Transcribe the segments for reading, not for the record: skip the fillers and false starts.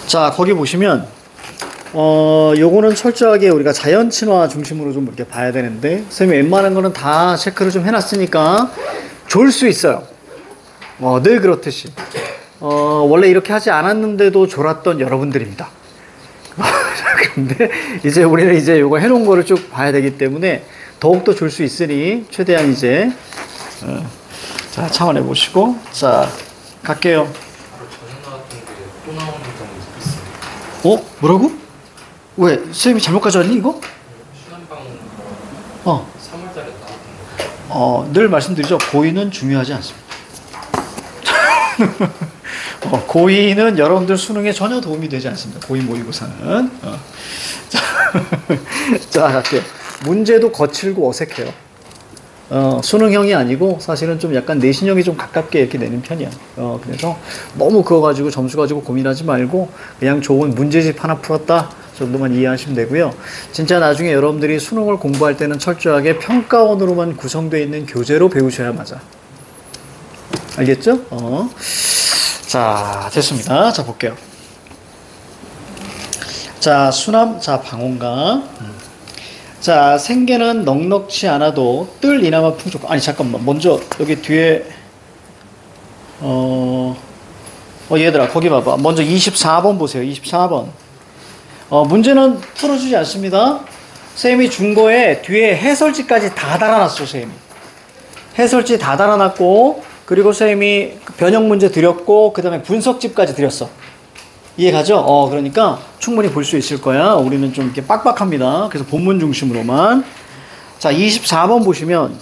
자, 거기 보시면 요거는 철저하게 우리가 자연 친화 중심으로 좀 이렇게 봐야 되는데, 선생님이 웬만한 거는 다 체크를 좀 해놨으니까 졸 수 있어요. 늘 그렇듯이 원래 이렇게 하지 않았는데도 졸았던 여러분들입니다. 근데 이제 우리는 이제 요거 해놓은 거를 쭉 봐야 되기 때문에 더욱더 졸 수 있으니 최대한 이제 자, 참아내 보시고, 자, 갈게요. 또 나오는 경우도 있어요. 뭐라고? 왜? 선생님이 잘못 가져왔니, 이거? 시간방 3월달에 나왔던 거. 늘 말씀드리죠. 고의는 중요하지 않습니다. 고의는 여러분들 수능에 전혀 도움이 되지 않습니다. 고의 모의고사는. 자, 갈게요. 문제도 거칠고 어색해요. 수능형이 아니고 사실은 좀 약간 내신형이 좀 가깝게 이렇게 내는 편이야. 그래서 너무 그거 가지고 점수 가지고 고민하지 말고 그냥 좋은 문제집 하나 풀었다 정도만 이해하시면 되고요. 진짜 나중에 여러분들이 수능을 공부할 때는 철저하게 평가원으로만 구성되어 있는 교재로 배우셔야 맞아. 알겠죠? 자, 됐습니다. 자, 볼게요. 자, 수남, 자, 방언가. 자, 생계는 넉넉지 않아도 뜰 이나마 풍족. 아니, 잠깐만. 먼저 여기 뒤에 얘들아, 거기 봐봐. 먼저 24번 보세요. 24번. 문제는 풀어주지 않습니다. 선생님이 준 거에 뒤에 해설지까지 다 달아놨어, 선생님이. 해설지 다 달아놨고, 그리고 선생님이 변형 문제 드렸고, 그 다음에 분석집까지 드렸어. 이해가죠? 그러니까 충분히 볼 수 있을 거야. 우리는 좀 이렇게 빡빡합니다. 그래서 본문 중심으로만. 자, 24번 보시면,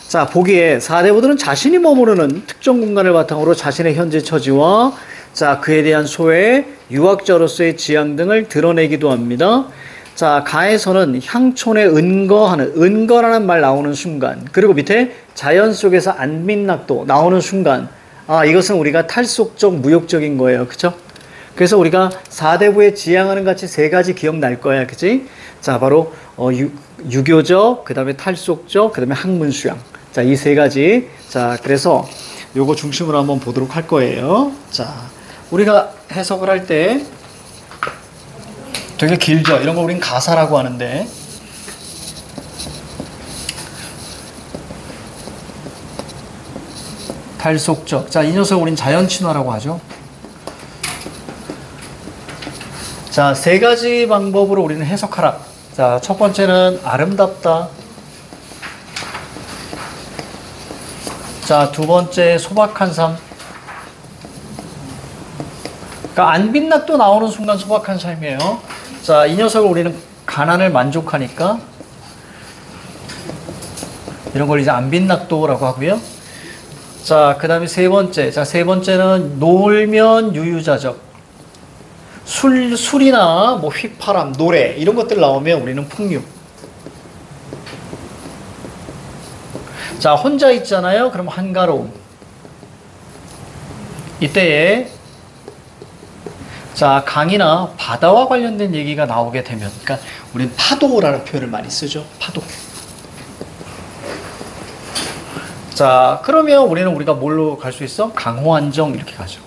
자, 보기에 4대부들은 자신이 머무르는 특정 공간을 바탕으로 자신의 현재 처지와 자, 그에 대한 소외, 유학자로서의 지향 등을 드러내기도 합니다. 자, 가에서는 향촌에 은거라는 말 나오는 순간, 그리고 밑에 자연 속에서 안민낙도 나오는 순간, 이것은 우리가 탈속적, 무욕적인 거예요. 그쵸? 그래서 우리가 4대부에 지향하는 같이 세 가지 기억날 거야. 그치? 자, 바로, 유교적, 그 다음에 탈속적, 그 다음에 학문수양. 자, 이 세 가지. 자, 그래서 요거 중심으로 한번 보도록 할 거예요. 자, 우리가 해석을 할 때 되게 길죠? 이런 거 우린 가사라고 하는데. 탈속적. 자, 이 녀석 우린 자연친화라고 하죠. 자, 세 가지 방법으로 우리는 해석하라. 자, 첫 번째는 아름답다. 자, 두 번째 소박한 삶. 그러니까 안빈낙도 나오는 순간 소박한 삶이에요. 자, 이 녀석을 우리는 가난을 만족하니까 이런 걸 이제 안빈낙도라고 하고요. 자, 그 다음에 세 번째. 자, 세 번째는 놀면 유유자적. 술이나 뭐 휘파람, 노래 이런 것들 나오면 우리는 풍류. 자, 혼자 있잖아요. 그럼 한가로움. 이때에 자, 강이나 바다와 관련된 얘기가 나오게 되면, 그러니까 우리는 파도라는 표현을 많이 쓰죠. 파도. 자, 그러면 우리가 뭘로 갈 수 있어? 강호안정 이렇게 가죠.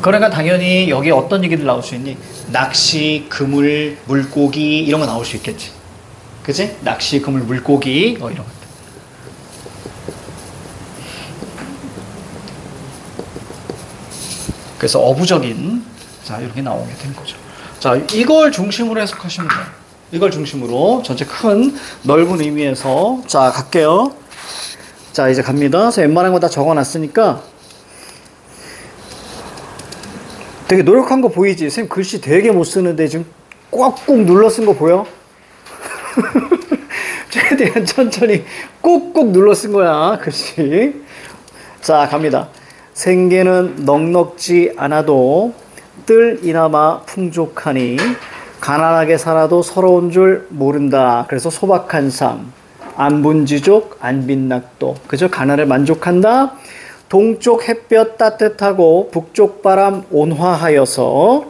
그러니까 당연히 여기 어떤 얘기들 나올 수 있니? 낚시, 그물, 물고기 이런 거 나올 수 있겠지. 그치? 낚시, 그물, 물고기 이런 것들. 그래서 어부적인, 자, 이렇게 나오게 된 거죠. 자, 이걸 중심으로 해석하시면 돼요. 이걸 중심으로 전체 큰 넓은 의미에서. 자, 갈게요. 자, 이제 갑니다. 그래서 웬만한 거 다 적어놨으니까. 되게 노력한 거 보이지? 선생님 글씨 되게 못 쓰는데 지금 꾹꾹 눌러 쓴 거 보여? 최대한 천천히 꾹꾹 눌러 쓴 거야, 글씨. 자, 갑니다. 생계는 넉넉지 않아도 뜰 이나마 풍족하니 가난하게 살아도 서러운 줄 모른다. 그래서 소박한 삶, 안분지족, 안빈낙도. 그죠? 가난을 만족한다. 동쪽 햇볕 따뜻하고 북쪽 바람 온화하여서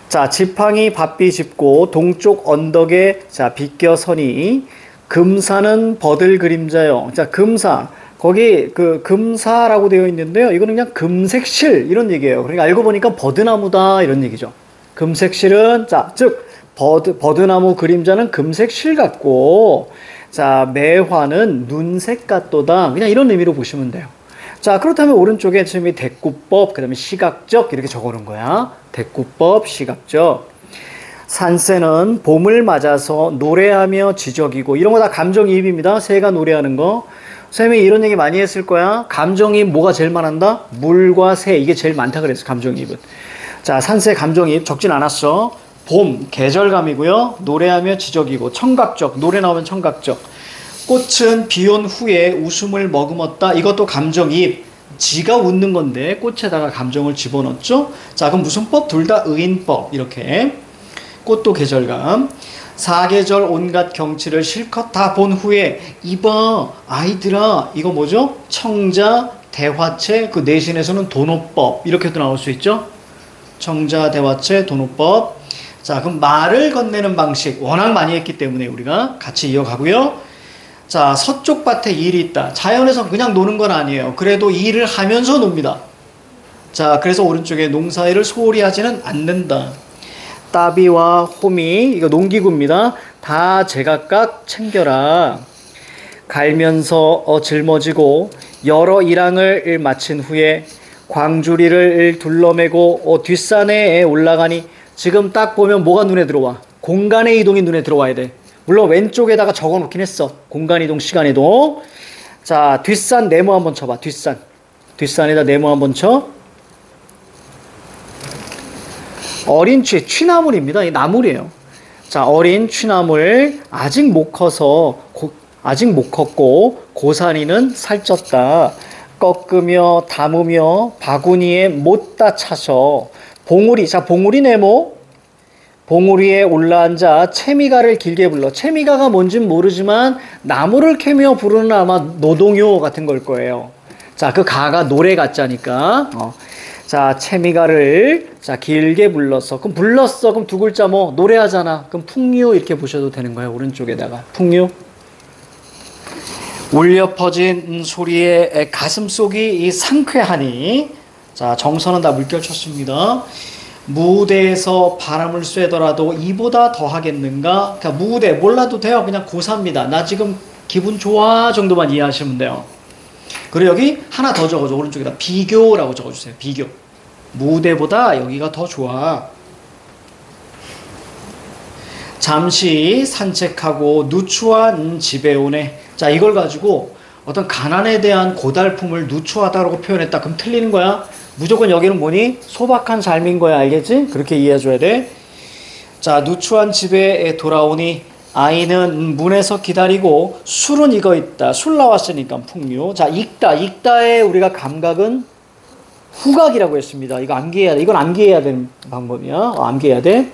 자, 지팡이 바삐 짚고 동쪽 언덕에 자 비껴서니 금사는 버들 그림자요. 자, 금사. 거기 그 금사라고 되어 있는데요. 이거는 그냥 금색실 이런 얘기예요. 그러니까 알고 보니까 버드나무다 이런 얘기죠. 금색실은 자, 즉 버드나무 그림자는 금색실 같고 자, 매화는 눈색 같도다. 그냥 이런 의미로 보시면 돼요. 자, 그렇다면 오른쪽에 지금 이 대꾸법, 그 다음에 시각적 이렇게 적어놓은 거야. 대꾸법, 시각적. 산새는 봄을 맞아서 노래하며 지저귀고 이런 거 다 감정이입입니다. 새가 노래하는 거. 선생님이 이런 얘기 많이 했을 거야. 감정이입 뭐가 제일 많한다? 물과 새 이게 제일 많다 그랬어. 감정이입은. 자, 산새 감정이입 적진 않았어. 봄 계절감이고요. 노래하며 지저귀고 청각적 노래 나오면 청각적. 꽃은 비온 후에 웃음을 머금었다. 이것도 감정이입. 지가 웃는 건데 꽃에다가 감정을 집어넣었죠. 자, 그럼 무슨 법? 둘 다 의인법. 이렇게. 꽃도 계절감. 사계절 온갖 경치를 실컷 다 본 후에 이봐 아이들아 이거 뭐죠? 청자 대화체 그 내신에서는 도노법 이렇게도 나올 수 있죠. 청자 대화체 도노법. 자, 그럼 말을 건네는 방식 워낙 많이 했기 때문에 우리가 같이 이어가고요. 자, 서쪽 밭에 일이 있다. 자연에서 그냥 노는 건 아니에요. 그래도 일을 하면서 놉니다. 자, 그래서 오른쪽에 농사일을 소홀히 하지는 않는다. 따비와 호미 이거 농기구입니다. 다 제각각 챙겨라. 갈면서 짊어지고 여러 일항을 마친 후에 광주리를 둘러매고 뒷산에 올라가니 지금 딱 보면 뭐가 눈에 들어와? 공간의 이동이 눈에 들어와야 돼. 물론 왼쪽에다가 적어 놓긴 했어. 공간 이동, 시간 이동. 자, 뒷산 네모 한번 쳐봐. 뒷산. 뒷산에다 네모 한번 쳐. 어린 취나물입니다. 이 나물이에요. 자, 어린 취나물 아직 못 커서 아직 못 컸고 고사리는 살쪘다. 꺾으며 담으며 바구니에 못다 차서 봉우리. 자, 봉우리 네모. 봉우리에 올라앉아 채미가를 길게 불러. 채미가가 뭔진 모르지만 나무를 캐며 부르는 아마 노동요 같은 걸 거예요. 자, 그 가가 노래 같자니까. 자, 채미가를 자 길게 불렀어. 그럼 불렀어. 그럼 두 글자 뭐 노래하잖아. 그럼 풍류 이렇게 보셔도 되는 거예요. 오른쪽에다가 풍류. 울려 퍼진 소리에 가슴속이 이 상쾌하니. 자, 정선은 다 물결 쳤습니다. 무대에서 바람을 쐬더라도 이보다 더 하겠는가? 그러니까 무대 몰라도 돼요. 그냥 고사입니다. 나 지금 기분 좋아 정도만 이해하시면 돼요. 그리고 여기 하나 더 적어줘. 오른쪽에다 비교라고 적어주세요. 비교. 무대보다 여기가 더 좋아. 잠시 산책하고 누추한 집에 오네. 자, 이걸 가지고 어떤 가난에 대한 고달픔을 누추하다고 표현했다. 그럼 틀리는 거야. 무조건 여기는 뭐니? 소박한 삶인 거야. 알겠지? 그렇게 이해해줘야 돼. 자, 누추한 집에 돌아오니 아이는 문에서 기다리고 술은 익어 있다. 술 나왔으니까 풍류. 자, 익다의 우리가 감각은 후각이라고 했습니다. 이거 암기해야 돼. 이건 암기해야 되는 방법이야. 암기해야 돼.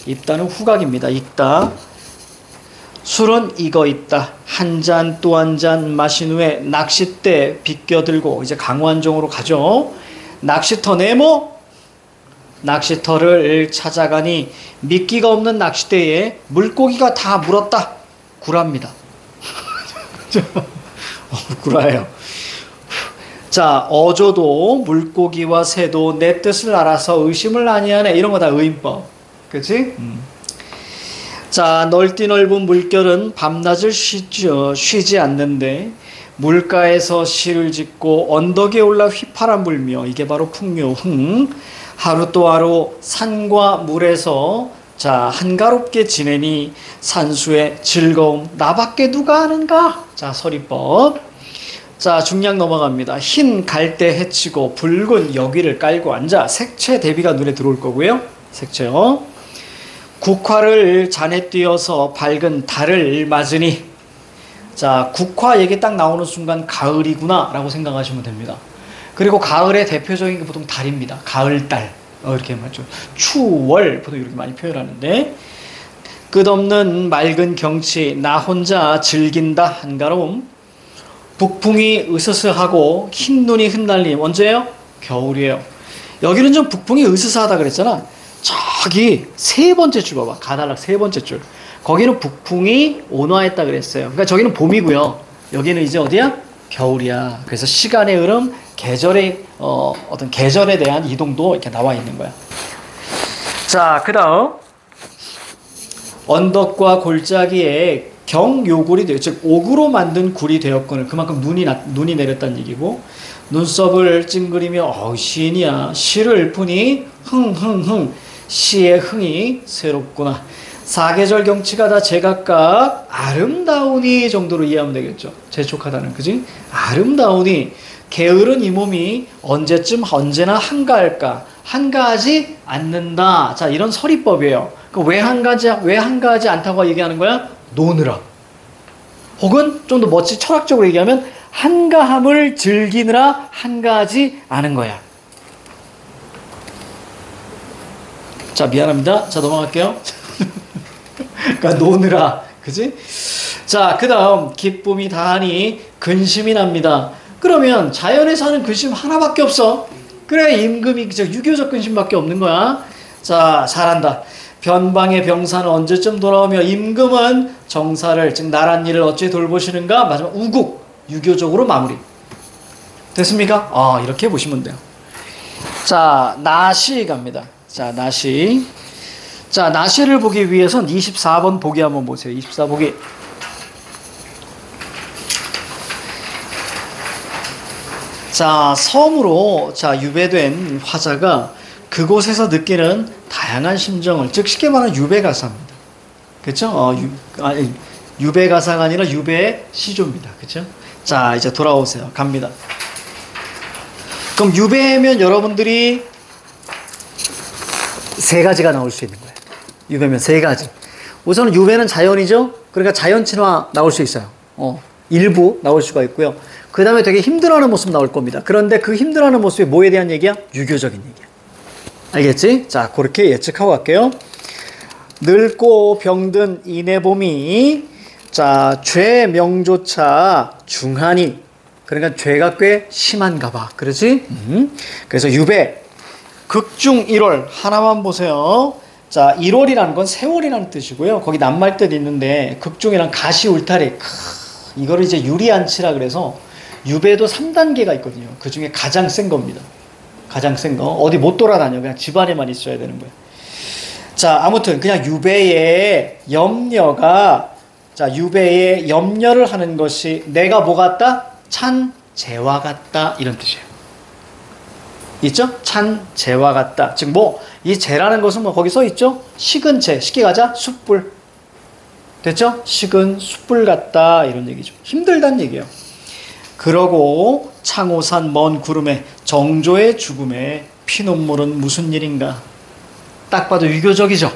익다는 후각입니다. 익다. 술은 익어 있다. 한 잔 또 한 잔 마신 후에 낚싯대 비껴들고 이제 강완정으로 가죠. 낚시터 네모. 낚시터를 찾아가니 미끼가 없는 낚싯대에 물고기가 다 물었다. 구라입니다. 구라예요. 자, 어조도 물고기와 새도 내 뜻을 알아서 의심을 아니하네. 이런 거 다 의인법. 그치? 자, 넓디 넓은 물결은 밤낮을 쉬지 않는데 물가에서 실을 짓고 언덕에 올라 휘파람 불며 이게 바로 풍류. 하루 또 하루 산과 물에서 자 한가롭게 지내니 산수의 즐거움 나밖에 누가 아는가? 자, 서리법. 자, 중량 넘어갑니다. 흰 갈대 해치고 붉은 여기를 깔고 앉아. 색채 대비가 눈에 들어올 거고요. 색채요. 국화를 잔에 띄어서 밝은 달을 맞으니. 자, 국화 얘기 딱 나오는 순간 가을이구나 라고 생각하시면 됩니다. 그리고 가을의 대표적인 게 보통 달입니다. 가을달 이렇게 맞죠. 추월 보통 이렇게 많이 표현하는데 끝없는 맑은 경치 나 혼자 즐긴다 한가로움. 북풍이 으스스하고 흰눈이 흩날림. 언제예요? 겨울이에요. 여기는 좀 북풍이 으스스하다 그랬잖아. 저기 세 번째 줄 봐봐. 가달락 세 번째 줄. 거기는 북풍이 온화했다 그랬어요. 그러니까 저기는 봄이고요. 여기는 이제 어디야? 겨울이야. 그래서 시간의 흐름, 계절의 어떤 계절에 대한 이동도 이렇게 나와 있는 거야. 자, 그다음 언덕과 골짜기에 경요굴이 되어, 즉 옥으로 만든 굴이 되었거늘, 그만큼 눈이 내렸다는 얘기고, 눈썹을 찡그리며 시인이야 시를 읊으니 흥흥흥 시의 흥이 새롭구나. 사계절 경치가 다 제각각 아름다우니 정도로 이해하면 되겠죠. 재촉하다는, 그지? 아름다우니 게으른 이 몸이 언제나 한가할까? 한가하지 않는다. 자, 이런 서리법이에요. 왜 한가하지 않다고 얘기하는 거야? 노느라. 혹은 좀 더 멋지 철학적으로 얘기하면 한가함을 즐기느라 한가하지 않은 거야. 자, 미안합니다. 자, 넘어갈게요. 그러니까 노느라, 그지? 자, 그 다음 기쁨이 다하니 근심이 납니다. 그러면 자연에 사는 근심 하나밖에 없어. 그래, 임금이 유교적 근심밖에 없는 거야. 자, 잘한다. 변방의 병사는 언제쯤 돌아오며 임금은 정사를, 즉 나란 일을 어찌 돌보시는가? 마지막 우국, 유교적으로 마무리. 됐습니까? 이렇게 보시면 돼요. 자, 나시 갑니다. 자, 나시. 자, 나시를 보기 위해선 24번 보기 한번 보세요. 24보기. 자, 섬으로 유배된 화자가 그곳에서 느끼는 다양한 심정을, 즉 쉽게 말하면 유배가사입니다. 그렇죠? 유배가사가 아니라 유배시조입니다. 그렇죠? 자, 이제 돌아오세요. 갑니다. 그럼 유배면 여러분들이 세 가지가 나올 수 있는 거예요. 유배면 세 가지. 우선은 유배는 자연이죠. 그러니까 자연 친화 나올 수 있어요. 일부 나올 수가 있고요. 그 다음에 되게 힘들어하는 모습 나올 겁니다. 그런데 그 힘들어하는 모습이 뭐에 대한 얘기야? 유교적인 얘기야. 알겠지? 자, 그렇게 예측하고 갈게요. 늙고 병든 이내봄이, 자, 죄 명조차 중하니, 그러니까 죄가 꽤 심한가 봐. 그렇지? 그래서 유배. 극중 1월 하나만 보세요. 자, 1월이라는 건 세월이라는 뜻이고요. 거기 낱말뜻 있는데 극중이란 가시 울타리. 이거를 이제 유리안치라 그래서 유배도 3단계가 있거든요. 그 중에 가장 센 겁니다. 가장 센 거. 어디 못 돌아다녀. 그냥 집안에만 있어야 되는 거예요. 자, 아무튼 그냥 유배의 염려가, 자, 유배의 염려를 하는 것이 내가 뭐 같다? 찬 재와 같다. 이런 뜻이에요. 있죠? 찬 재와 같다. 즉 이 재라는 것은 거기 써 있죠? 식은 재. 쉽게 가자. 숯불. 됐죠? 식은 숯불 같다. 이런 얘기죠. 힘들다는 얘기예요. 그러고 창오산 먼 구름에 정조의 죽음에 피눈물은 무슨 일인가? 딱 봐도 유교적이죠.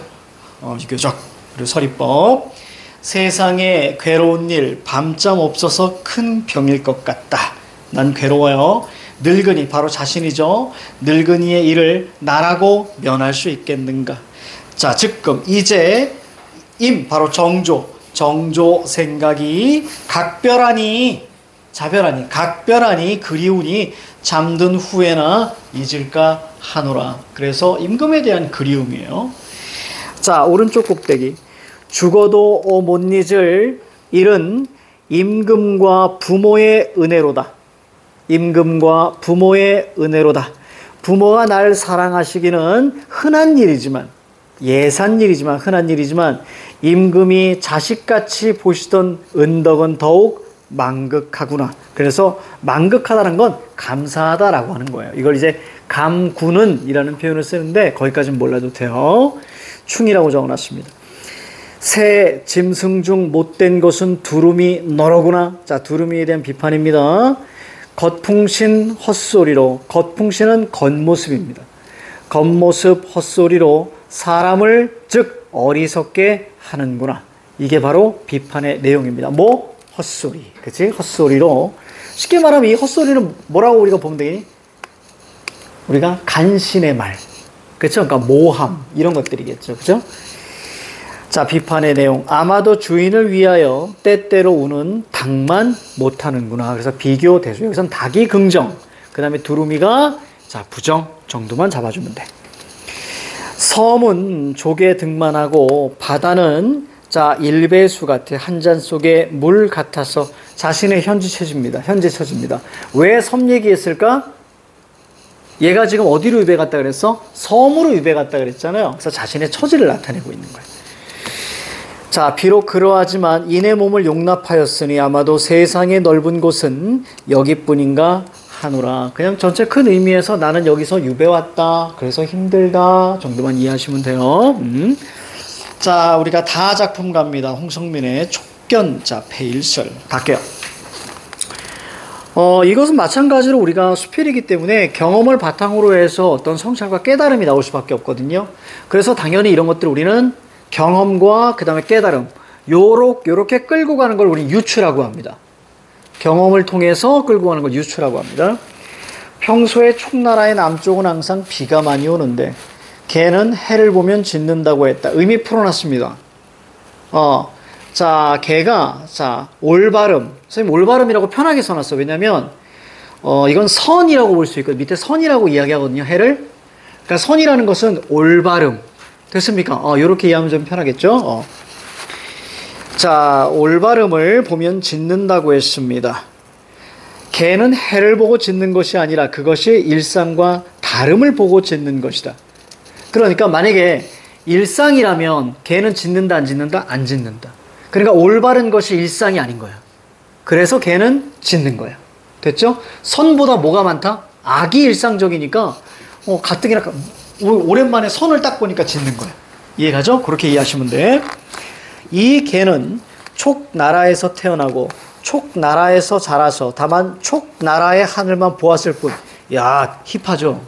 유교적. 그리고 서리법. 세상에 괴로운 일 밤잠 없어서 큰 병일 것 같다. 난 괴로워요. 늙은이, 바로 자신이죠. 늙은이의 일을 나라고 면할 수 있겠는가? 자, 즉금 이제 바로 정조 생각이 각별하니 그리우니 잠든 후에나 잊을까 하노라. 그래서 임금에 대한 그리움이에요. 자, 오른쪽 꼭대기. 죽어도 못 잊을 일은 임금과 부모의 은혜로다. 임금과 부모의 은혜로다. 부모가 날 사랑하시기는 흔한 일이지만 흔한 일이지만 임금이 자식같이 보시던 은덕은 더욱 만극하구나. 그래서 만극하다는 건 감사하다라고 하는 거예요. 이걸 이제 감구는 이라는 표현을 쓰는데 거기까지는 몰라도 돼요. 충이라고 적어놨습니다. 새 짐승 중 못된 것은 두루미 너로구나. 자, 두루미에 대한 비판입니다. 겉풍신 헛소리로, 겉풍신은 겉모습입니다. 겉모습 헛소리로 사람을 즉 어리석게 하는구나. 이게 바로 비판의 내용입니다. 헛소리. 그치? 헛소리로. 쉽게 말하면 이 헛소리는 뭐라고 우리가 보면 되니? 우리가 간신의 말. 그쵸? 그러니까 모함. 이런 것들이겠죠. 그죠? 자, 비판의 내용. 아마도 주인을 위하여 때때로 우는 닭만 못하는구나. 그래서 비교 대조. 여기서는 닭이 긍정. 그 다음에 두루미가 부정 정도만 잡아주면 돼. 섬은 조개 등만하고 바다는 자, 일배수 같아. 한 잔 속에 물 같아서 자신의 현재 처지입니다. 현재 처지입니다. 왜 섬 얘기했을까? 얘가 지금 어디로 유배 갔다 그랬어? 섬으로 유배 갔다 그랬잖아요. 그래서 자신의 처지를 나타내고 있는 거예요. 자, 비록 그러하지만 이내 몸을 용납하였으니 아마도 세상의 넓은 곳은 여기뿐인가 하노라. 그냥 전체 큰 의미에서 나는 여기서 유배 왔다. 그래서 힘들다 정도만 이해하시면 돼요. 자, 우리가 다 작품 갑니다. 홍성민의 촉견. 자, 폐일설 갈게요. 이것은 마찬가지로 우리가 수필이기 때문에 경험을 바탕으로 해서 어떤 성찰과 깨달음이 나올 수밖에 없거든요. 그래서 당연히 이런 것들 우리는 경험과 그 다음에 깨달음 요렇게 끌고 가는 걸 우리는 유추라고 합니다. 경험을 통해서 끌고 가는 걸 유추라고 합니다. 평소에 촉나라의 남쪽은 항상 비가 많이 오는데 개는 해를 보면 짖는다고 했다. 의미 풀어놨습니다. 자, 개가, 자, 올바름. 선생님, 올바름이라고 편하게 써놨어. 왜냐면, 이건 선이라고 볼 수 있거든요. 밑에 선이라고 이야기하거든요, 해를. 그러니까 선이라는 것은 올바름. 됐습니까? 요렇게 이해하면 좀 편하겠죠? 자, 올바름을 보면 짖는다고 했습니다. 개는 해를 보고 짖는 것이 아니라 그것이 일상과 다름을 보고 짖는 것이다. 그러니까 만약에 일상이라면 개는 짖는다, 안 짖는다? 안 짖는다. 그러니까 올바른 것이 일상이 아닌 거야. 그래서 개는 짖는 거야. 됐죠? 선보다 뭐가 많다? 악이 일상적이니까 가뜩이나 오랜만에 선을 딱 보니까 짖는 거야. 이해가죠? 그렇게 이해하시면 돼. 이 개는 촉나라에서 태어나고 촉나라에서 자라서 다만 촉나라의 하늘만 보았을 뿐. 야, 힙하죠?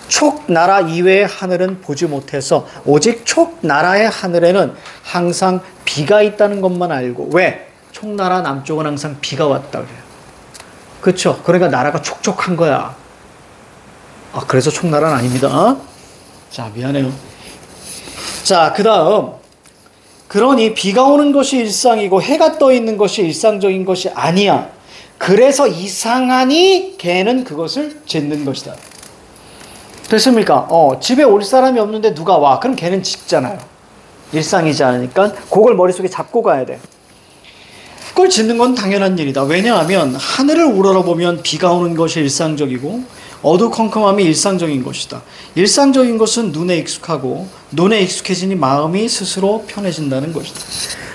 촉나라 이외의 하늘은 보지 못해서 오직 촉나라의 하늘에는 항상 비가 있다는 것만 알고. 왜? 촉나라 남쪽은 항상 비가 왔다 그래요. 그렇죠? 그러니까 나라가 촉촉한 거야. 그래서 촉나라는 아닙니다. 자, 미안해요. 자, 그 다음, 그러니 비가 오는 것이 일상이고 해가 떠 있는 것이 일상적인 것이 아니야. 그래서 이상하니 개는 그것을 짖는 것이다. 됐습니까? 집에 올 사람이 없는데 누가 와. 그럼 걔는 짖잖아요. 일상이지 않으니까 그걸 머릿속에 잡고 가야 돼. 그걸 짖는 건 당연한 일이다. 왜냐하면 하늘을 우러러보면 비가 오는 것이 일상적이고 어두컴컴함이 일상적인 것이다. 일상적인 것은 눈에 익숙하고 눈에 익숙해지니 마음이 스스로 편해진다는 것이다.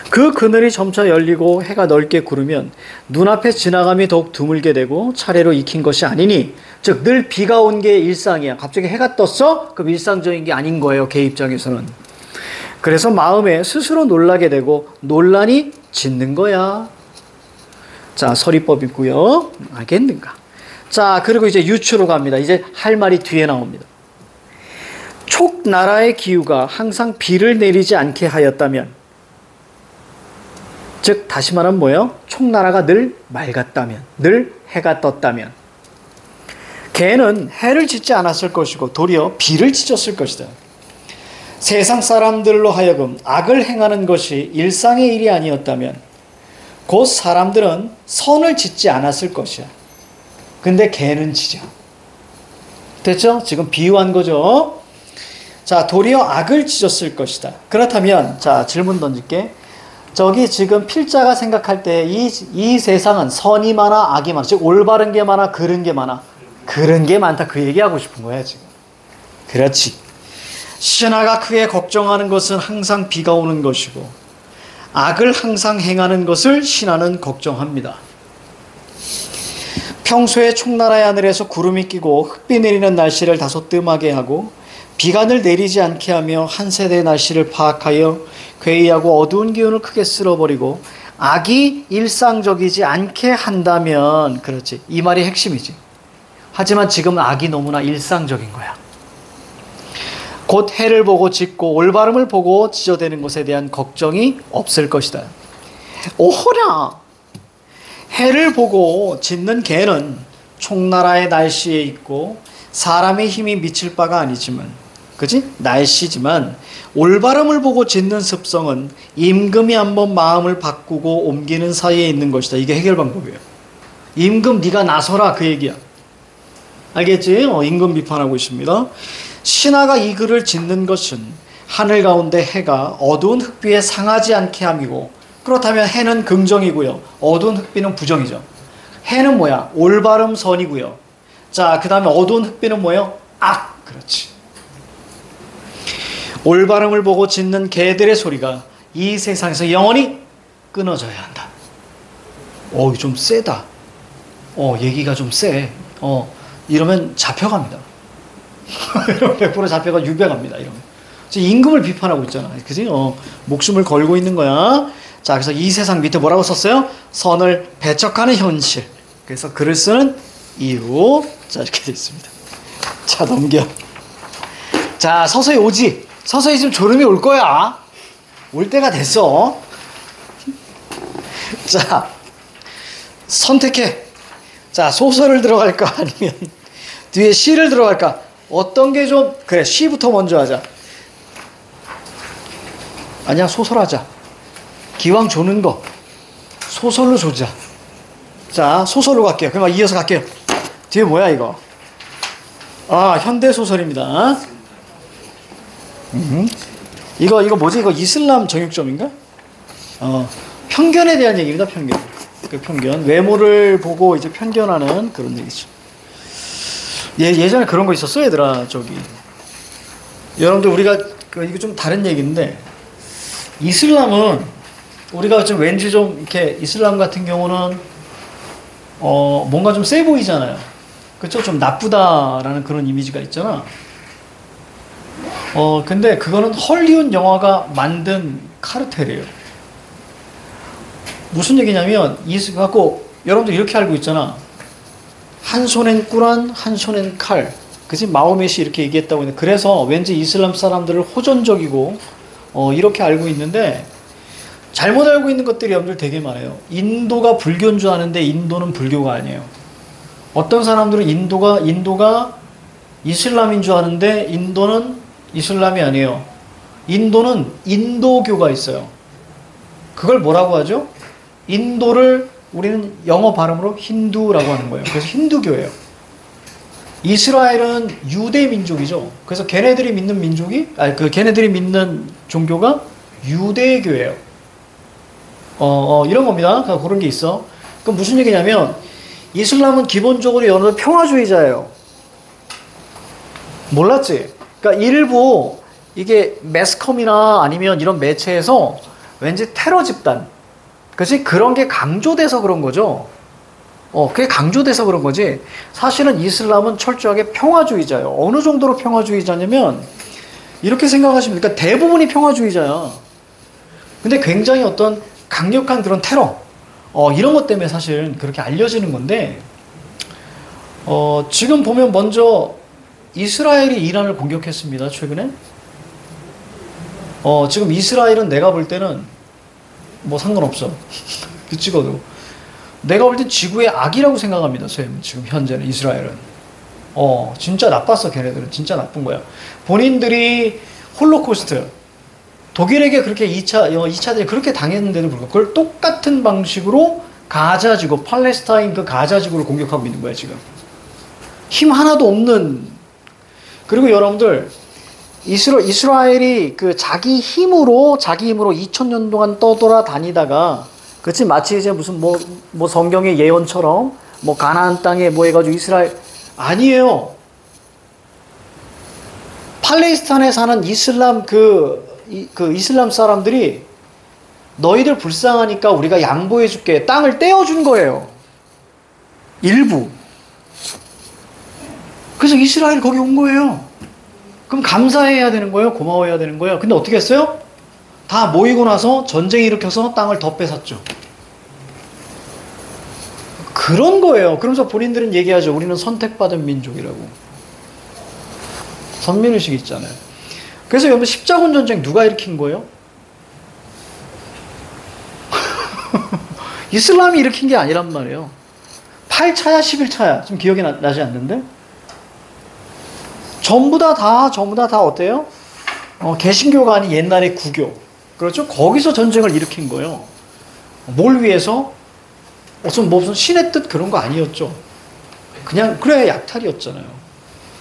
그 그늘이 점차 열리고 해가 넓게 구르면 눈앞에 지나감이 더욱 드물게 되고 차례로 익힌 것이 아니니, 즉 늘 비가 온 게 일상이야. 갑자기 해가 떴어? 그럼 일상적인 게 아닌 거예요, 개 입장에서는. 그래서 마음에 스스로 놀라게 되고 논란이 짖는 거야. 자, 서리법이고요. 알겠는가? 자, 그리고 이제 유추로 갑니다. 이제 할 말이 뒤에 나옵니다. 촉나라의 기후가 항상 비를 내리지 않게 하였다면, 즉 다시 말하면 뭐예요? 촉나라가 늘 맑았다면, 늘 해가 떴다면 개는 해를 짖지 않았을 것이고 도리어 비를 짖었을 것이다. 세상 사람들로 하여금 악을 행하는 것이 일상의 일이 아니었다면 곧 사람들은 선을 짓지 않았을 것이야. 근데 개는 짖어. 됐죠? 지금 비유한 거죠. 자, 도리어 악을 짖었을 것이다. 그렇다면 자, 질문 던질게. 저기 지금 필자가 생각할 때 이 세상은 선이 많아 악이 많아, 즉 올바른 게 많아 그른 게 많아? 그런 게 많다, 그 얘기하고 싶은 거야 지금. 그렇지. 신하가 크게 걱정하는 것은 항상 비가 오는 것이고 악을 항상 행하는 것을 신하는 걱정합니다. 평소에 촉나라의 하늘에서 구름이 끼고 흙비 내리는 날씨를 다소 뜸하게 하고 비가 늘 내리지 않게 하며 한 세대의 날씨를 파악하여 괴이하고 어두운 기운을 크게 쓸어버리고 악이 일상적이지 않게 한다면, 그렇지, 이 말이 핵심이지. 하지만 지금은 악이 너무나 일상적인 거야. 곧 해를 보고 짖고 올바름을 보고 짖어대는 것에 대한 걱정이 없을 것이다. 오호라! 해를 보고 짖는 개는 촉나라의 날씨에 있고 사람의 힘이 미칠 바가 아니지만, 그치? 날씨지만 올바름을 보고 짖는 습성은 임금이 한번 마음을 바꾸고 옮기는 사이에 있는 것이다. 이게 해결 방법이에요. 임금 네가 나서라, 그 얘기야. 알겠지? 임금 비판하고 있습니다. 신하가 이 글을 짓는 것은 하늘 가운데 해가 어두운 흑비에 상하지 않게 함이고, 그렇다면 해는 긍정이고요. 어두운 흑비는 부정이죠. 해는 뭐야? 올바름 선이고요. 자, 그 다음에 어두운 흑비는 뭐예요? 악. 그렇지. 올바름을 보고 짖는 개들의 소리가 이 세상에서 영원히 끊어져야 한다. 이거 좀 세다. 얘기가 좀 세. 이러면 잡혀갑니다. 이러면 100% 잡혀가 유배갑니다. 이러면. 지금 임금을 비판하고 있잖아. 그지? 목숨을 걸고 있는 거야. 자, 그래서 이 세상 밑에 뭐라고 썼어요? 선을 배척하는 현실. 그래서 글을 쓰는 이유. 자, 이렇게 되어 있습니다. 자, 넘겨. 자, 서서히 오지. 서서히 지금 졸음이 올 거야. 올 때가 됐어. 자, 선택해. 자, 소설을 들어갈까? 아니면 뒤에 시를 들어갈까? 어떤 게 좀, 그래, 시부터 먼저 하자. 아니야, 소설 하자. 기왕 조는 거. 소설로 조자. 자, 소설로 갈게요. 그럼 이어서 갈게요. 뒤에 뭐야, 이거? 아, 현대소설입니다. 이거 뭐지? 이거 이슬람 정육점인가? 편견에 대한 얘기입니다, 편견. 그 편견. 외모를 보고 이제 편견하는 그런 얘기죠. 예전에 그런 거 있었어, 얘들아. 여러분들, 우리가, 이거 좀 다른 얘기인데, 이슬람은, 우리가 좀 왠지 좀, 이렇게, 이슬람 같은 경우는, 뭔가 좀 세 보이잖아요. 그쵸? 좀 나쁘다라는 그런 이미지가 있잖아. 근데 그거는 헐리우드 영화가 만든 카르텔이에요. 무슨 얘기냐면, 갖고, 여러분들 이렇게 알고 있잖아. 한 손엔 꾸란, 한 손엔 칼. 그치? 마호멧이 이렇게 얘기했다고 했는데, 그래서 왠지 이슬람 사람들을 호전적이고, 이렇게 알고 있는데, 잘못 알고 있는 것들이 여러분들 되게 많아요. 인도가 불교인 줄 아는데, 인도는 불교가 아니에요. 어떤 사람들은 인도가 이슬람인 줄 아는데, 인도는 이슬람이 아니에요. 인도는 인도교가 있어요. 그걸 뭐라고 하죠? 인도를 우리는 영어 발음으로 힌두라고 하는 거예요. 그래서 힌두교예요. 이스라엘은 유대 민족이죠. 그래서 걔네들이 믿는 걔네들이 믿는 종교가 유대교예요. 이런 겁니다. 그런 게 있어. 그럼 무슨 얘기냐면, 이슬람은 기본적으로 여러분 평화주의자예요. 몰랐지? 그러니까 일부 이게 매스컴이나 아니면 이런 매체에서 왠지 테러 집단, 그치? 그런 게 강조돼서 그런 거죠. 그게 강조돼서 그런 거지. 사실은 이슬람은 철저하게 평화주의자예요. 어느 정도로 평화주의자냐면, 이렇게 생각하시면, 그러니까 대부분이 평화주의자야. 근데 굉장히 어떤 강력한 그런 테러, 이런 것 때문에 사실 그렇게 알려지는 건데, 지금 보면 먼저 이스라엘이 이란을 공격했습니다, 최근에. 지금 이스라엘은 내가 볼 때는 뭐 상관없어. 그 찍어도. 내가 볼 땐 지구의 악이라고 생각합니다, 지금 현재는 이스라엘은. 진짜 나빴어, 걔네들은. 진짜 나쁜 거야. 본인들이 홀로코스트, 독일에게 그렇게 2차 대전 그렇게 당했는데도 불구하고 그걸 똑같은 방식으로 가자지구, 팔레스타인 그 가자지구를 공격하고 있는 거야, 지금. 힘 하나도 없는. 그리고 여러분들, 이스라엘이 그 자기 힘으로 2000년 동안 떠돌아다니다가, 그치? 마치 이제 무슨 뭐 성경의 예언처럼 뭐 가나안 땅에 뭐 해가지고 이스라엘, 아니에요. 팔레스타인에 사는 이슬람 그 이슬람 사람들이 너희들 불쌍하니까 우리가 양보해 줄게. 땅을 떼어준 거예요. 일부. 그래서 이스라엘 거기 온 거예요. 그럼 감사해야 되는 거예요? 고마워해야 되는 거예요? 근데 어떻게 했어요? 다 모이고 나서 전쟁 일으켜서 땅을 더 뺏었죠. 그런 거예요. 그러면서 본인들은 얘기하죠. 우리는 선택받은 민족이라고. 선민의식이 있잖아요. 그래서 여러분, 십자군 전쟁 누가 일으킨 거예요? 이슬람이 일으킨 게 아니란 말이에요. 8차야 11차야 지금 기억이 나지 않는데, 전부 다 어때요? 개신교가 아닌 옛날의 구교, 그렇죠? 거기서 전쟁을 일으킨 거예요. 뭘 위해서? 무슨 신의 뜻 그런 거 아니었죠. 그냥 그래 약탈이었잖아요.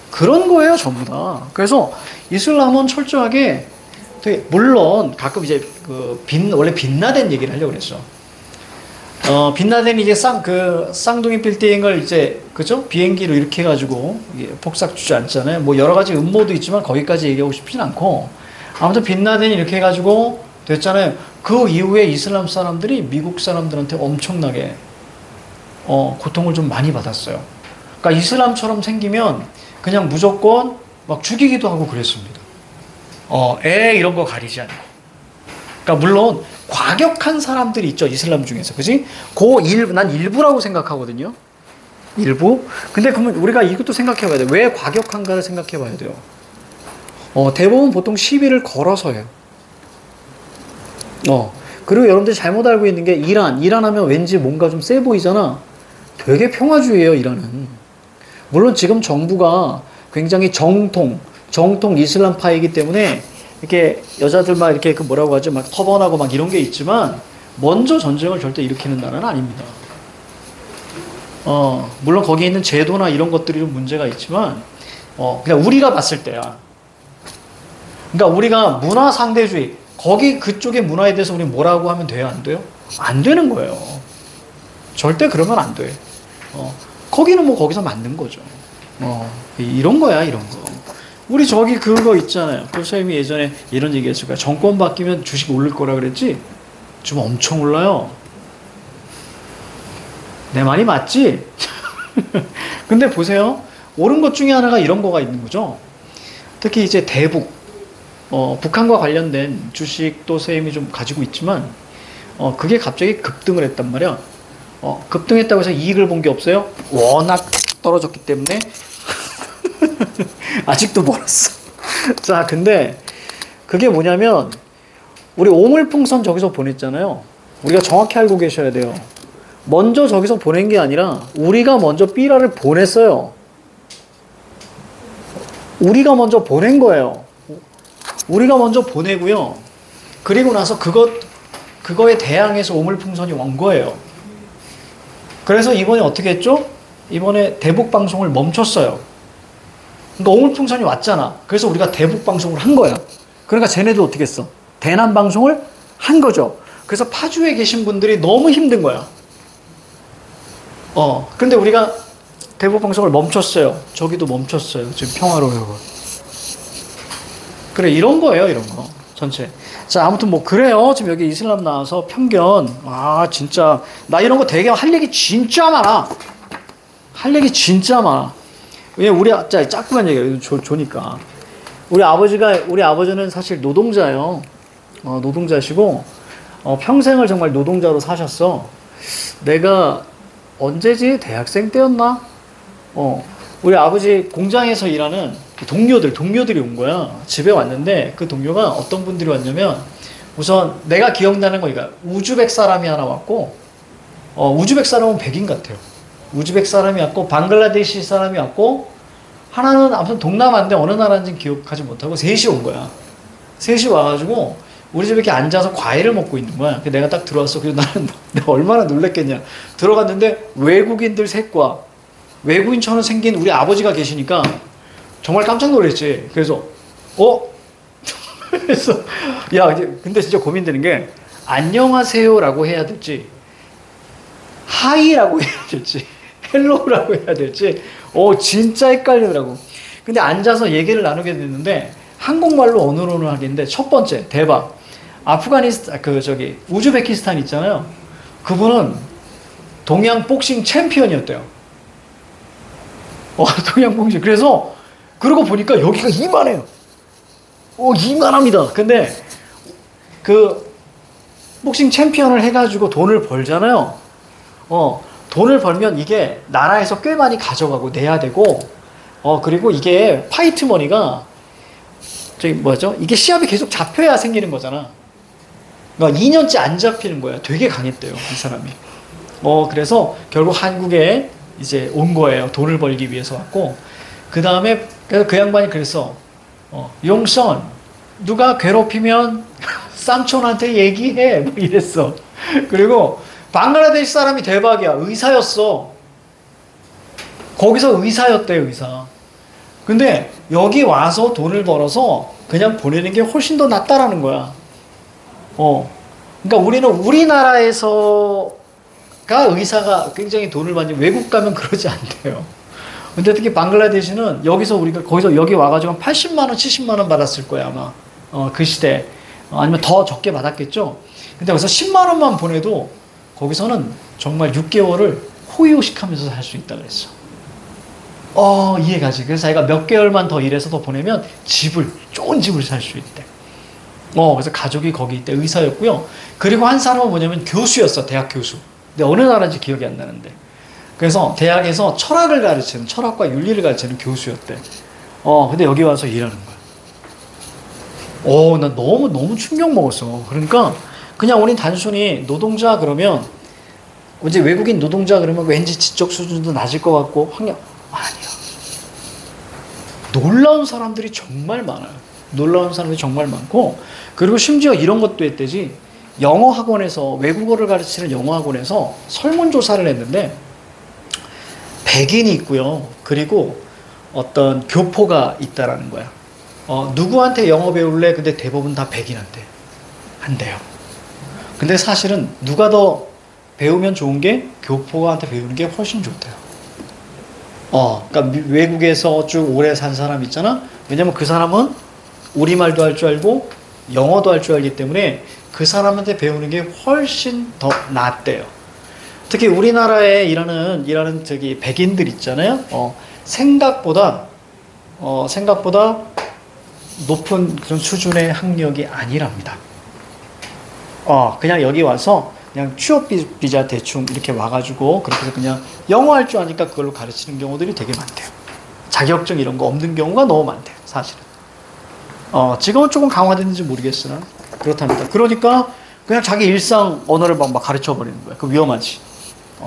그런 거예요, 전부 다. 그래서 이슬람은 철저하게 물론 가끔 이제 원래 빛나덴 얘기를 하려고 그랬어. 빛나덴이 이제 쌍둥이 빌딩을 이제, 그죠? 비행기로 이렇게 해가지고, 폭삭 주저앉잖아요. 뭐 여러 가지 음모도 있지만 거기까지 얘기하고 싶진 않고, 아무튼 빛나덴이 이렇게 해가지고 됐잖아요. 그 이후에 이슬람 사람들이 미국 사람들한테 엄청나게, 고통을 좀 많이 받았어요. 그러니까 이슬람처럼 생기면 그냥 무조건 막 죽이기도 하고 그랬습니다. 이런 거 가리지 않고. 그러니까 물론 과격한 사람들이 있죠, 이슬람 중에서. 그지? 난 일부라고 생각하거든요. 일부. 근데 그러면 우리가 이것도 생각해 봐야 돼요. 왜 과격한가를 생각해 봐야 돼요. 대부분 보통 시비를 걸어서 해요. 그리고 여러분들이 잘못 알고 있는 게 이란 하면 왠지 뭔가 좀 세 보이잖아. 되게 평화주의예요, 이란은. 물론 지금 정부가 굉장히 정통 이슬람파이기 때문에 이렇게 여자들 막 이렇게 뭐라고 하죠? 막 터번하고 막 이런 게 있지만 먼저 전쟁을 절대 일으키는 나라는 아닙니다. 물론 거기 있는 제도나 이런 것들이 좀 문제가 있지만 그냥 우리가 봤을 때야. 그러니까 우리가 문화 상대주의 그쪽의 문화에 대해서 우리 뭐라고 하면 돼요? 안 돼요? 안 되는 거예요. 절대 그러면 안 돼. 거기는 뭐 거기서 맞는 거죠. 이런 거야, 이런 거. 우리 저기 그거 있잖아요. 그 선생님이 예전에 이런 얘기 했을 거야. 정권 바뀌면 주식 오를 거라 그랬지? 좀 엄청 올라요. 내 말이 맞지? 근데 보세요. 오른 것 중에 하나가 이런 거가 있는 거죠. 특히 이제 대북, 북한과 관련된 주식도 선생님이 좀 가지고 있지만, 그게 갑자기 급등을 했단 말이야. 급등했다고 해서 이익을 본 게 없어요. 워낙 떨어졌기 때문에. 아직도 멀었어. 자, 근데 그게 뭐냐면 우리 오물풍선 저기서 보냈잖아요. 우리가 정확히 알고 계셔야 돼요. 먼저 저기서 보낸 게 아니라 우리가 먼저 삐라를 보냈어요. 우리가 먼저 보낸 거예요. 우리가 먼저 보내고요. 그리고 나서 그거에 대항해서 오물풍선이 온 거예요. 그래서 이번에 어떻게 했죠? 이번에 대북 방송을 멈췄어요. 그러니까 오물풍선이 왔잖아. 그래서 우리가 대북 방송을 한 거야. 그러니까 쟤네도 어떻게 했어? 대남 방송을 한 거죠. 그래서 파주에 계신 분들이 너무 힘든 거야. 근데 우리가 대북 방송을 멈췄어요. 저기도 멈췄어요. 지금 평화로워요. 그래, 이런 거예요, 이런 거. 전체. 자, 아무튼 뭐 그래요. 지금 여기 이슬람 나와서 편견. 진짜 나 이런 거 되게 할 얘기 진짜 많아. 할 얘기 진짜 많아. 왜 우리 자꾸만 얘기해요. 조니까. 우리 아버지는 사실 노동자예요. 노동자시고 평생을 정말 노동자로 사셨어. 내가 언제지? 대학생 때였나? 우리 아버지 공장에서 일하는 동료들이 온 거야. 집에 왔는데 그 동료가 어떤 분들이 왔냐면 우선 내가 기억나는 거 이거 우즈벡 사람이 하나 왔고 우즈벡 사람은 백인 같아요. 우즈벡 사람이 왔고 방글라데시 사람이 왔고 하나는 아무튼 동남아인데 어느 나라인지는 기억하지 못하고 셋이 온 거야. 셋이 와가지고 우리 집에 이렇게 앉아서 과일을 먹고 있는 거야. 내가 딱 들어왔어. 그래서 나는 내가 얼마나 놀랬겠냐. 들어갔는데 외국인들 셋과 외국인처럼 생긴 우리 아버지가 계시니까 정말 깜짝 놀랐지. 그래서 그래서 야 근데 진짜 고민되는 게 안녕하세요라고 해야 될지 하이라고 해야 될지 헬로우라고 해야 될지 진짜 헷갈리더라고. 근데 앉아서 얘기를 나누게 됐는데 한국말로 언어론을 하겠는데 첫 번째 대박. 우즈베키스탄 있잖아요. 그분은 동양 복싱 챔피언이었대요. 동양 복싱. 그래서 그러고 보니까 여기가 이만해요. 이만합니다. 근데 그 복싱 챔피언을 해가지고 돈을 벌잖아요. 돈을 벌면 이게 나라에서 꽤 많이 가져가고 내야 되고, 그리고 이게 파이트 머니가 이게 시합이 계속 잡혀야 생기는 거잖아. 그러니까 2년째 안 잡히는 거야. 되게 강했대요, 이 사람이. 그래서 결국 한국에 이제 온 거예요. 돈을 벌기 위해서 왔고, 그 다음에 그 양반이 그랬어. 용선, 누가 괴롭히면 삼촌한테 얘기해. 뭐 이랬어. 그리고 방글라데시 사람이 대박이야. 의사였어. 거기서 의사였대요, 의사. 근데 여기 와서 돈을 벌어서 그냥 보내는 게 훨씬 더 낫다라는 거야. 그러니까 우리는 우리나라에서가 의사가 굉장히 돈을 받는, 외국 가면 그러지 않대요. 근데 특히 방글라데시는 거기서 여기 와가지고 80만 원, 70만 원 받았을 거야, 아마. 그 시대. 아니면 더 적게 받았겠죠. 근데 거기서 10만 원만 보내도 거기서는 정말 6개월을 호의호식하면서 살 수 있다 그랬어. 이해가지. 그래서 자기가 몇 개월만 더 일해서 더 보내면 좋은 집을 살 수 있대. 그래서 가족이 거기 있대. 의사였고요. 그리고 한 사람은 뭐냐면 교수였어. 대학 교수. 근데 어느 나라인지 기억이 안 나는데. 그래서 대학에서 철학과 윤리를 가르치는 교수였대. 근데 여기 와서 일하는 거야. 나 너무 충격 먹었어. 그러니까 그냥 우린 단순히 노동자 그러면, 이제 외국인 노동자 그러면 왠지 지적 수준도 낮을 것 같고 아니야. 놀라운 사람들이 정말 많아요. 놀라운 사람들이 정말 많고, 그리고 심지어 이런 것도 했대지. 영어 학원에서, 외국어를 가르치는 영어 학원에서 설문조사를 했는데 백인이 있고요. 그리고 어떤 교포가 있다라는 거야. 누구한테 영어 배울래? 근데 대부분 다 백인한테 한대요. 근데 사실은 누가 더 배우면 좋은 게 교포한테 배우는 게 훨씬 좋대요. 그러니까 외국에서 쭉 오래 산 사람 있잖아. 왜냐면 그 사람은 우리말도 할 줄 알고 영어도 할 줄 알기 때문에 그 사람한테 배우는 게 훨씬 더 낫대요. 특히 우리나라에 일하는 백인들 있잖아요. 생각보다 높은 그런 수준의 학력이 아니랍니다. 그냥 여기 와서 그냥 취업 비자 대충 이렇게 와가지고 그렇게 해서 그냥 영어 할 줄 아니까 그걸로 가르치는 경우들이 되게 많대요. 자격증 이런 거 없는 경우가 너무 많대요, 사실은. 지금은 조금 강화됐는지 모르겠으나 그렇답니다. 그러니까 그냥 자기 일상 언어를 막 가르쳐 버리는 거야. 그 위험하지.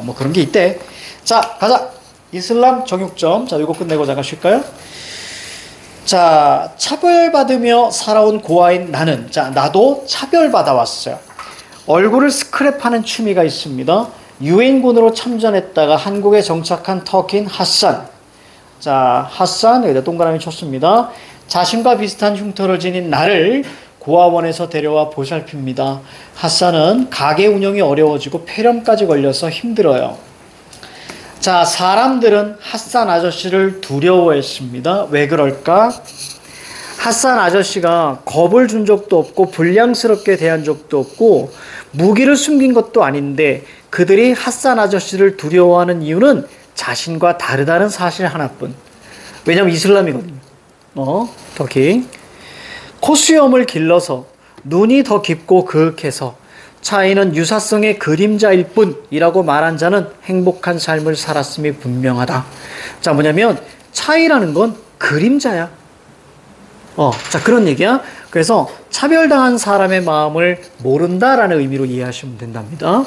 뭐 그런 게 있대. 자, 가자. 이슬람 정육점. 자, 이거 끝내고 잠깐 쉴까요? 자, 차별받으며 살아온 고아인 나는, 나도 차별받아 왔어요. 얼굴을 스크랩하는 취미가 있습니다. 유엔군으로 참전했다가 한국에 정착한 터키인 하산. 자, 하산, 여기다 동그라미 쳤습니다. 자신과 비슷한 흉터를 지닌 나를 고아원에서 데려와 보살핍니다. 하산은 가게 운영이 어려워지고 폐렴까지 걸려서 힘들어요. 자, 사람들은 하산 아저씨를 두려워했습니다. 왜 그럴까? 하산 아저씨가 겁을 준 적도 없고 불량스럽게 대한 적도 없고 무기를 숨긴 것도 아닌데 그들이 하산 아저씨를 두려워하는 이유는 자신과 다르다는 사실 하나뿐. 왜냐면 이슬람이거든요. 터키. 콧수염을 길러서 눈이 더 깊고 그윽해서 차이는 유사성의 그림자일 뿐이라고 말한 자는 행복한 삶을 살았음이 분명하다. 자, 뭐냐면 차이라는 건 그림자야. 자, 그런 얘기야. 그래서 차별당한 사람의 마음을 모른다라는 의미로 이해하시면 된답니다.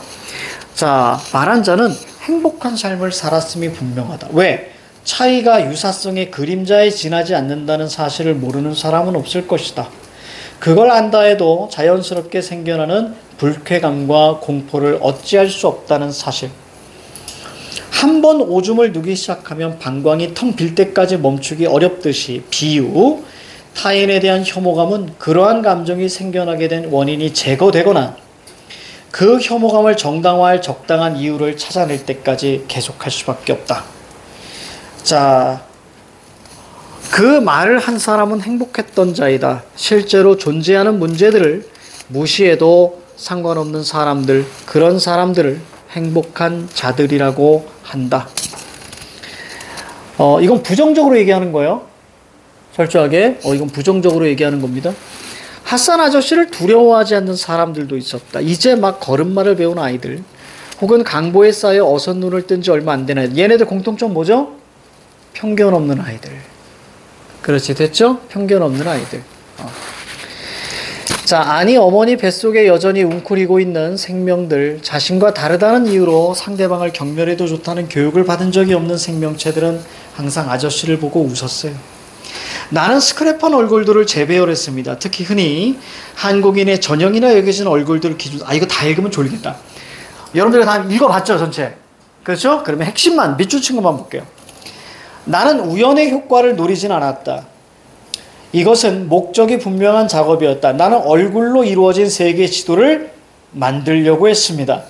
자, 말한 자는 행복한 삶을 살았음이 분명하다. 왜? 차이가 유사성의 그림자에 지나지 않는다는 사실을 모르는 사람은 없을 것이다. 그걸 안다 해도 자연스럽게 생겨나는 불쾌감과 공포를 어찌할 수 없다는 사실. 한 번 오줌을 누기 시작하면 방광이 텅 빌 때까지 멈추기 어렵듯이 비유, 타인에 대한 혐오감은 그러한 감정이 생겨나게 된 원인이 제거되거나 그 혐오감을 정당화할 적당한 이유를 찾아낼 때까지 계속할 수밖에 없다. 자, 그 말을 한 사람은 행복했던 자이다. 실제로 존재하는 문제들을 무시해도 상관없는 사람들, 그런 사람들을 행복한 자들이라고 한다. 이건 부정적으로 얘기하는 거예요. 철저하게. 이건 부정적으로 얘기하는 겁니다. 하산 아저씨를 두려워하지 않는 사람들도 있었다. 이제 막 걸음마를 배운 아이들, 혹은 강보에 쌓여 어선 눈을 뜬 지 얼마 안 된 아이들. 얘네들 공통점 뭐죠? 편견 없는 아이들. 그렇지, 됐죠? 편견 없는 아이들. 자, 아니 어머니 뱃속에 여전히 웅크리고 있는 생명들, 자신과 다르다는 이유로 상대방을 경멸해도 좋다는 교육을 받은 적이 없는 생명체들은 항상 아저씨를 보고 웃었어요. 나는 스크랩한 얼굴들을 재배열했습니다. 특히 흔히 한국인의 전형이나 여겨지는 얼굴들 기준. 이거 다 읽으면 졸리겠다. 여러분들 다 읽어봤죠, 전체? 그렇죠? 그러면 핵심만, 밑줄 친 것만 볼게요. 나는 우연의 효과를 노리진 않았다. 이것은 목적이 분명한 작업이었다. 나는 얼굴로 이루어진 세계의 지도를 만들려고 했습니다.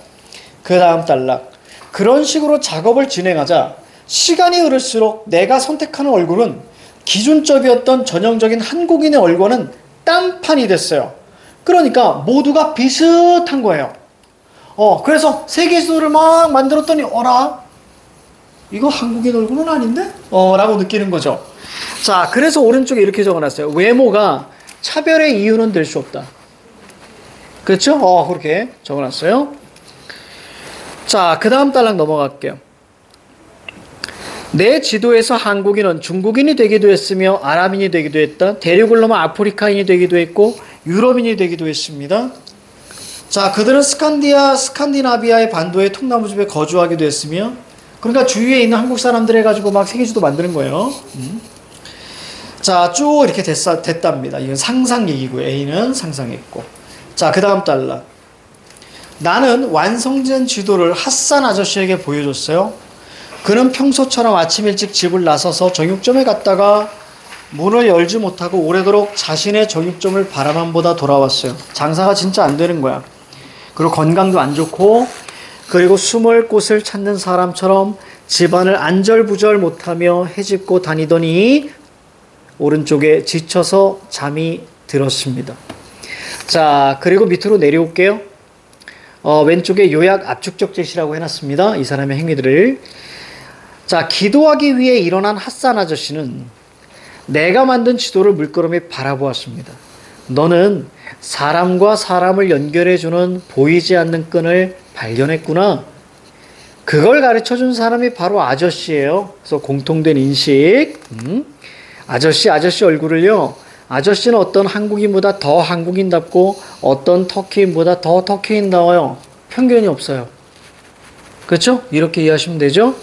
그 다음 단락. 그런 식으로 작업을 진행하자 시간이 흐를수록 내가 선택하는 얼굴은 기준점이었던 전형적인 한국인의 얼굴은 딴판이 됐어요. 그러니까 모두가 비슷한 거예요. 그래서 세계 지도를 막 만들었더니 어라? 이거 한국인 얼굴은 아닌데? 라고 느끼는 거죠. 자, 그래서 오른쪽에 이렇게 적어놨어요. 외모가 차별의 이유는 될 수 없다. 그렇죠? 그렇게 적어놨어요. 자, 그 다음 단락 넘어갈게요. 내 지도에서 한국인은 중국인이 되기도 했으며 아랍인이 되기도 했다. 대륙을 넘어 아프리카인이 되기도 했고 유럽인이 되기도 했습니다. 자, 그들은 스칸디나비아의 반도의 통나무집에 거주하기도 했으며, 그러니까 주위에 있는 한국 사람들 해가지고 막 세계지도 만드는 거예요. 자, 쭉 이렇게 됐답니다. 이건 상상 얘기고요. A는 상상했고. 자, 그 다음 단락. 나는 완성된 지도를 핫산 아저씨에게 보여줬어요. 그는 평소처럼 아침 일찍 집을 나서서 정육점에 갔다가 문을 열지 못하고 오래도록 자신의 정육점을 바라만 보다 돌아왔어요. 장사가 진짜 안 되는 거야. 그리고 건강도 안 좋고, 그리고 숨을 곳을 찾는 사람처럼 집안을 안절부절 못하며 헤집고 다니더니 오른쪽에 지쳐서 잠이 들었습니다. 자, 그리고 밑으로 내려올게요. 왼쪽에 요약 압축적 제시라고 해놨습니다. 이 사람의 행위들을. 자, 기도하기 위해 일어난 핫산 아저씨는 내가 만든 지도를 물끄러미 바라보았습니다. 너는 사람과 사람을 연결해주는 보이지 않는 끈을 발견했구나. 그걸 가르쳐준 사람이 바로 아저씨예요. 그래서 공통된 인식. 아저씨 얼굴을요. 아저씨는 어떤 한국인보다 더 한국인답고 어떤 터키인보다 더 터키인다워요. 편견이 없어요. 그렇죠? 이렇게 이해하시면 되죠?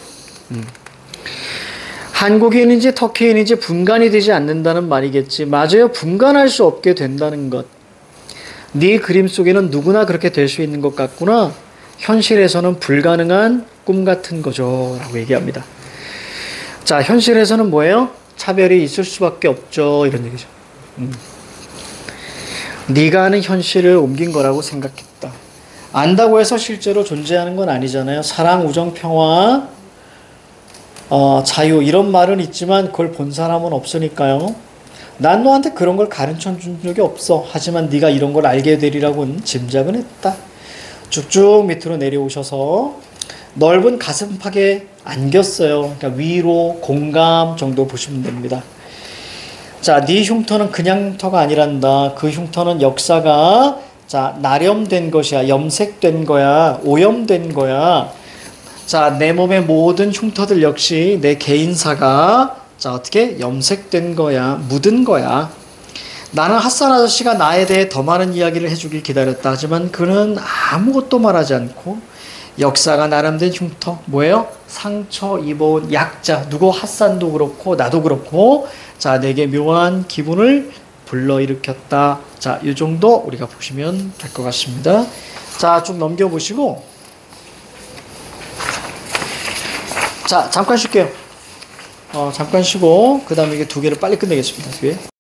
한국인인지 터키인인지 분간이 되지 않는다는 말이겠지. 맞아요. 분간할 수 없게 된다는 것. 네 그림 속에는 누구나 그렇게 될 수 있는 것 같구나. 현실에서는 불가능한 꿈 같은 거죠. 라고 얘기합니다. 자, 현실에서는 뭐예요? 차별이 있을 수밖에 없죠. 이런 얘기죠. 네가 아는 현실을 옮긴 거라고 생각했다. 안다고 해서 실제로 존재하는 건 아니잖아요. 사랑, 우정, 평화, 자유 이런 말은 있지만 그걸 본 사람은 없으니까요. 난 너한테 그런 걸 가르쳐 준 적이 없어. 하지만 네가 이런 걸 알게 되리라고는 짐작은 했다. 쭉쭉 밑으로 내려오셔서 넓은 가슴팍에 안겼어요. 그러니까 위로 공감 정도 보시면 됩니다. 자, 네 흉터는 그냥 흉터가 아니란다. 그 흉터는 역사가 나렴된 것이야. 염색된 거야. 오염된 거야. 자, 내 몸의 모든 흉터들 역시 내 개인사가 어떻게 염색된 거야. 묻은 거야. 나는 핫산 아저씨가 나에 대해 더 많은 이야기를 해주길 기다렸다. 하지만 그는 아무것도 말하지 않고 역사가 나름된 흉터, 뭐예요? 상처 입어온 약자, 누구 핫산도 그렇고 나도 그렇고 자, 내게 묘한 기분을 불러일으켰다. 자, 이 정도 우리가 보시면 될 것 같습니다. 자, 쭉 넘겨보시고 자, 잠깐 쉴게요. 잠깐 쉬고 그 다음에 이게 두 개를 빨리 끝내겠습니다. 뒤에.